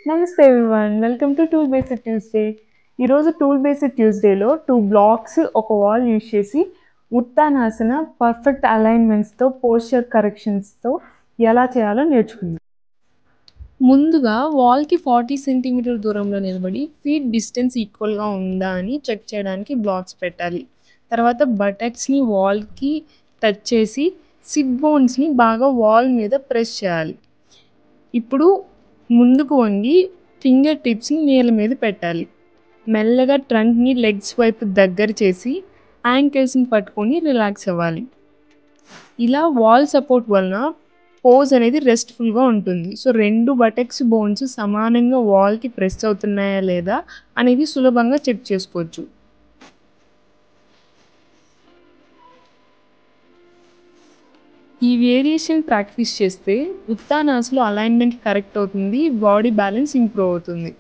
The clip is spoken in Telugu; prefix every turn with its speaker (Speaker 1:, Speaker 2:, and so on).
Speaker 1: నమస్తే everyone, welcome to tool based Tuesday. ఈరోజు టూల్ బేస్డ్ ట్యూస్డేలో 2 బ్లాక్స్ ఒక వాల్ యూజ్ చేసి ఉత్తానాసన పర్ఫెక్ట్ అలైన్మెంట్స్తో పోస్చర్ కరెక్షన్స్తో ఎలా చేయాలో నేర్చుకుందాం.
Speaker 2: ముందుగా వాల్కి 40 సెంటీమీటర్ దూరంలో నిలబడి ఫీట్ డిస్టెన్స్ ఈక్వల్గా ఉందా అని చెక్ చేయడానికి బ్లాక్స్ పెట్టాలి. తర్వాత బటక్స్ని వాల్కి టచ్ చేసి సిట్ బోన్స్ని బాగా వాల్ మీద ప్రెస్ చేయాలి. ఇప్పుడు ముందుకు వంగి ఫింగర్ టిప్స్ని నేల మీద పెట్టాలి. మెల్లగా ట్రంక్ని లెగ్స్ వైపు దగ్గర చేసి యాంకిల్స్ని పట్టుకొని రిలాక్స్ అవ్వాలి. ఇలా వాల్ సపోర్ట్ వలన పోజ్ అనేది రెస్ట్ఫుల్గా ఉంటుంది. సో 2 బటెక్స్ బోన్స్ సమానంగా వాల్కి ప్రెస్ అవుతున్నాయా లేదా అనేది సులభంగా చెక్ చేసుకోవచ్చు. ఈ వేరియేషన్ ప్రాక్టీస్ చేస్తే ఉత్తానాస్లో అలైన్మెంట్ కరెక్ట్ అవుతుంది, బాడీ బ్యాలెన్స్ ఇంప్రూవ్ అవుతుంది.